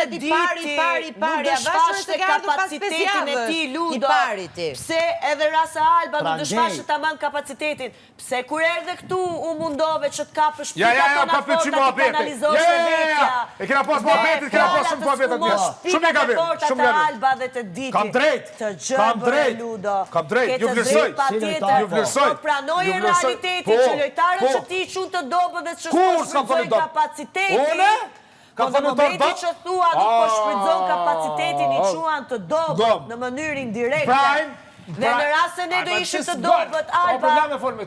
nuk dëshfashte kapacitetin e ti, Ludo. Pse edhe Rasa Alba nuk dëshfashte tamam kapacitetin. Pse kur erdhe këtu u mundove që të kapësh pika tona forta të penalizosh e vetja. E kena pas muhabetit, kena pas shumë muhabetit. Shumë e ka vim, shumë e Alba dhe të diti. Kam drejt, kam drejt, kam drejt, ju vlerësoj. Ju vlerësoj. Pranoj e realitetin që lojtarët që ti qunë të dobë dhe që shpërshpërdzojnë kapacitetin. Po në momenti që thua nuk po shpërdzon kapacitetin i quan të dobë në mënyrë indirekte. Dhe në rase ne do ishim të dobët Alba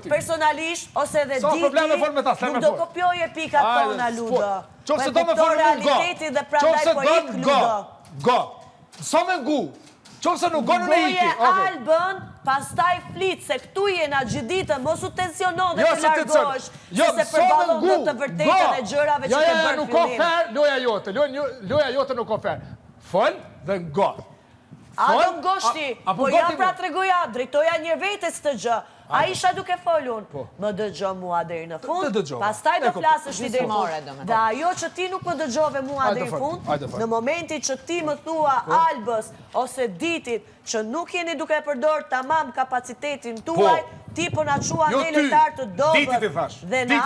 personalisht ose dhe diti nuk do kopjoj e pikat tona, Ludo. Qofse do me folë mund qofse do go. Sa me ngu? Qofse nuk go në iki. Albën, pastaj flitë, se këtu jena gjithditë, mos u tensionon dhe të largosh, se përballon do të vërtetën e gjërave që ke bërë nuk ka fer, loja jote nuk ka fer. Fol dhe go. Adon Goshti, po ja pra të regoja, drejtoja një vetës të gjë. A isha duke folun, më dëgjo mua deri në fund, pastaj do flasësh ti deri në fund. Dhe ajo që ti nuk më dëgjove mua deri në fund, në momenti që ti më thua Albës ose Ditit që nuk jeni duke përdor tamam kapacitetin tuaj, ti po na qua ne lojtar të dobët. Dhe në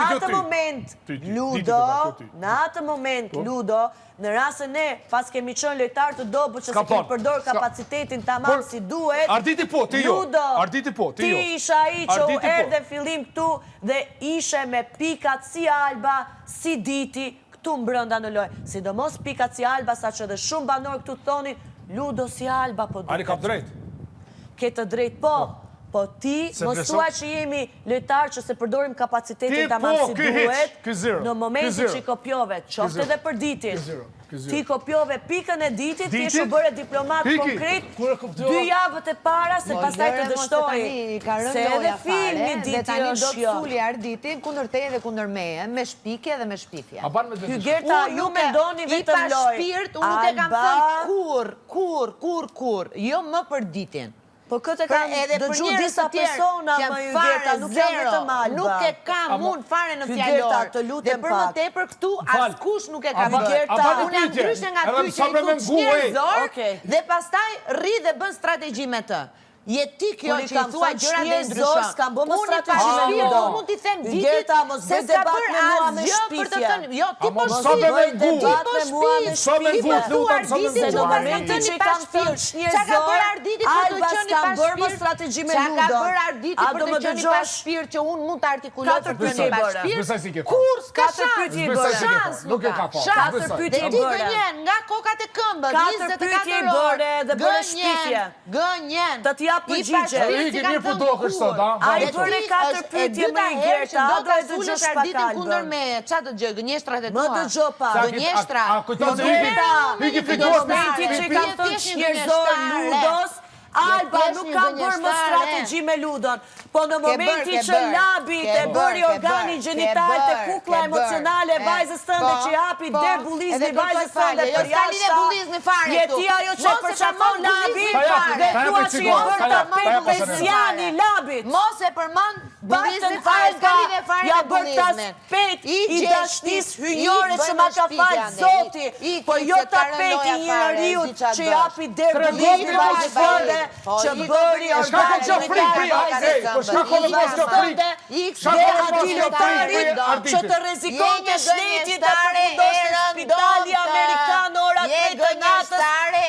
atë moment, Ludo, në rrasën ne, pas kemi qënë lojtar të dobët që se kemi përdor kapacitetin tamam si duhet, Arditi po, ti jo. Ti isha i që u erdhe fillim këtu dhe ishe me pikat si Alba, si Diti, këtu mbrënda në lojë. Sidomos pikat si Alba, sa që dhe shumë banor këtu thonin, Ludo si Alba po duket. Ari kam drejt. Ketë drejt po. Po ti, mos thua që jemi lojtar që se përdorim kapacitetin tamam si duhet, në momentin që i kopjove, qofte dhe për Ditin. Ti kopjove pikën e Ditit, ti shu bërë diplomat konkret, 2 javët e para, se pastaj të dështoj. Se edhe filmi Diti është jo. Dhe tani do të suli Arditin kundër teje dhe kundër meje, me shpike dhe me shpifje. Hygerta, ju me ndoni vetëm loj. I pa shpirt, unë nuk e kam thënë kur, jo më për Ditin. Po këtë kam dëgju disa persona më Hygerta, nuk jam vetëm Alba. Nuk e kam unë fare në fjallor. Dhe për më tepër këtu, askush nuk e ka bërë. Unë jam ndryshe nga ty që i tu qnjërzor, dhe pastaj rri dhe bën strategji me të. Je ti kjo që i thua gjëra dhe ndryshon. S'kam bë më strategji me Ludo. Unë mund t'i them Ditit se s'ka bërë asgjë për të thënë. Jo, ti po shpifje. Sa me ngu, lutem, sa me ngu. Se në momentin që i kam thirë qnjërzor, Alba s'kam bërë më strategji me Ludo. Qa ka bërë Arditi për të qëni pa shpirë që unë mund të artikuloj për të qëni pa shpirë? Kur s'ka shans nuk ka. Dhe ti gënjen nga kokat e këmbët, 24 orë. Gënjen. Përgjigje. Iki mirë për do kështë sot, a i bërë 4 pyetje më Hygerta, a do e dëgjosh pak Albën. Qa të gjë, gënjeshtrat e tua? Më dëgjo pa. Gënjeshtra. A kujton se Iki fitosh me Ti që i kam thënë qnjërzor Ludos, Alba nuk ka bërë më strategji me Ludon, po në momenti që labit e bëri organi gjenital të kukla emocionale vajzës tënde që hapi der bulizni vajzës tënde për jashta, je ti ajo që përqafon labit dhe thua që i bërë tapet Mesiani labit. Mos e përmën bulizni fare, s'ka lidhe fare me bulizmin. I dashnis hyjore që ma ka falë Zoti, po jo tapet i njeriut që i hapi der bulizni vajzës tënde, që bëri organi dhe ati lojtarit që të rezikon të shtetit dhe përfundosh në spitali Amerikanë ora 3 të natës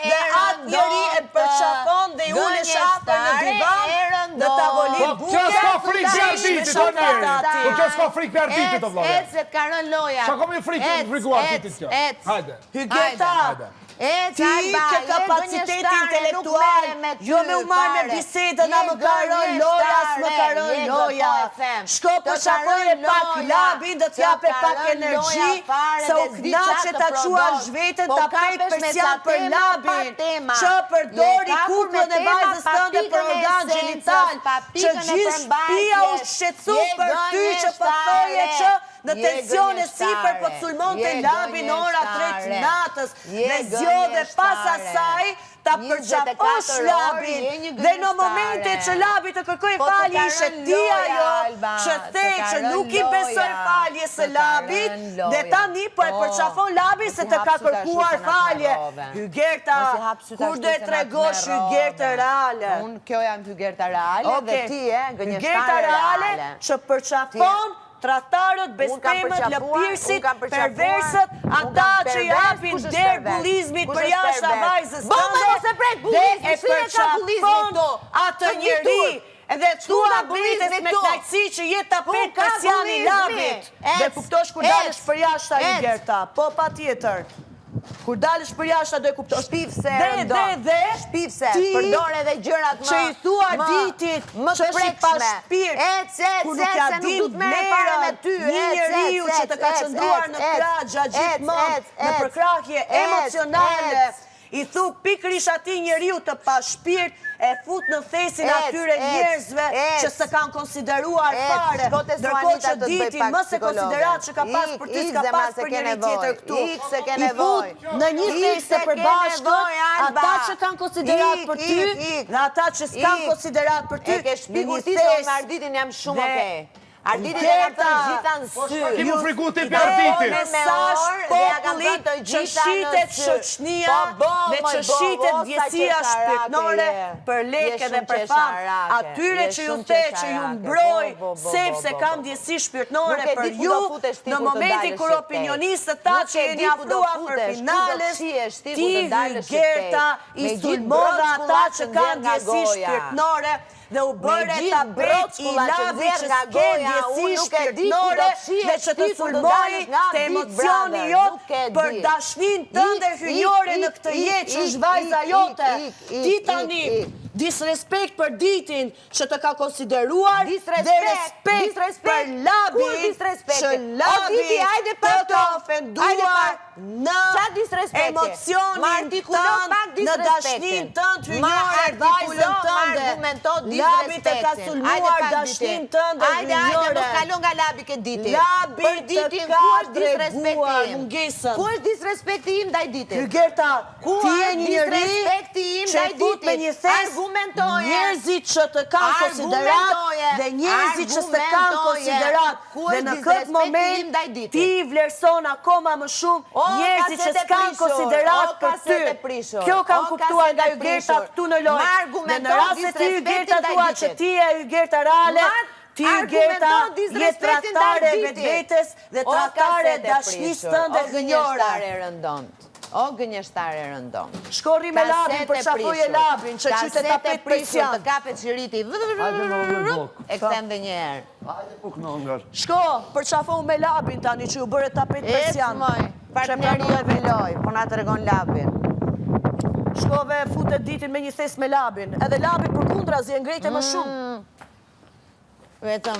dhe atë njëri e përqafon dhe i unë shapër në divan në tavolin buke. Që s'ka frikë për Arditit, të nërë. Që s'ka frikë për Arditit, të vlore. Se të karën loja. Qa kom një frikë për Arditit kjo? Hajde. Hygerta. Ti ke kapacitet intelektual, jo me u marrë me bisedën, a më karën loja, s'më karën loja. Shko për shafojë pak labin, dhe t'jape pak energji, se u knaqe t'a qua zhvetën tapet special për labin, që përdori kuklën e vajzës tënde për organ genital, që gjithë shpia u shqetsu për ty që përthoje që në tensione sipër, po të sulmonte labin ora 3 natës, dhe zgjodhe pas asaj ta përqafosh labin, dhe në momentin që labi të kërkoj falje, ishe ti ajo që the që nuk i besoj falje së labit, dhe tani po e përqafon labin se të ka kërkuar falje. Hygerta, kur do e tregosh hygertë reale? Unë kjo jam hygerta reale dhe ti gënjeshtare reale. Që përqafon tratarët, bespemët, lëpirësit, perversët, ata që japin der bullizmit për jashtë vajzës tënde, dhe e përqafon atë njeri, edhe tua blites me knajtësi që jetë tapet Persiani labit. Dhe kuptosh kur dalësh për jashtë a Hygerta, po pa tjetër. Kur dalësh për jashtë do e kuptosh. Shpifse, shpifse, përdor edhe gjërat që i thua ditit që është i pa shpirt, kur nuk ja din vlerën një njeriu që të ka qëndruar në krah gjatë gjithmonë, në përkrahje emocionale, i thu pikërisht atij njeriu të pa shpirt, e fut në thesin atyre njerëzve që se kanë konsideruar fare, ndërkohë që ditin më se konsiderat që ka pas për ty s'ka pas për njëri tjetër këtu. I fut në një thes të përbashkët, ata që kanë konsiderat për ty dhe ata që s'kanë konsiderat për ty, në një thes. Arditin jam shumë okej. Arditin e jam të gjitha në sy. Ki mu friku ti për Arditin. Mesazh popullit që shitet shoqënia dhe që shitet ndjesia shpirtërore për lekë dhe për famë. Atyre që ju the që ju mbroj sepse kam ndjesi shpirtërore për ju, në momentin kur opinionistët ta që jeni afruar për finales, ti Hygerta i sulmova ata që kanë ndjesi shpirtërore dhe u bërë tapet i labi që s'ke ndjesi shpirtërore dhe që të sulmoj të emocioni jotë për dashnin tënde hyjore në këtë jetë që është vajza jote. Ti tani disrespekt për ditin që të ka konsideruar dhe respekt për labin që labin të të ofenduar në emocionin tënd, në dashnin tënd hyjore vajzën tënde. Labi të ka sulmuar dashnin tënde hyjore. Ajde, mos kalon nga labi këtë ditin. Labi të ka dreguar mungesën. Ku është disrespekti im ndaj ditit? Hygerta, ti e një njeri që fut me një thes njerëzit që të kanë konsiderat dhe njerëzit që s'të kanë konsiderat. Dhe në këtë moment ti vlerëson akoma më shumë njerëzit që s'kanë konsiderat për ty. Kjo kam kuptuar nga Hygerta këtu në lojë. Dhe në rast se ti Hygerta thua që ti e Hygerta reale, ti Hygerta je tradhtare vetvetes dhe tradhtare dashnisë tënde hyjore. O gënjeshtare rëndon. Shkorri me labin, përqafoje labin, që qytet tapet Persian. Të kapet qëriti, e këthem dhe njerë. Shko, përqafoj me labin tani që ju bërë tapet Persian. Ecë moj, partneri jo me loj, po na të regon labin. Shkove futet ditin me një thes me labin, edhe labin për kundra zi e ngrejte më shumë. Vetëm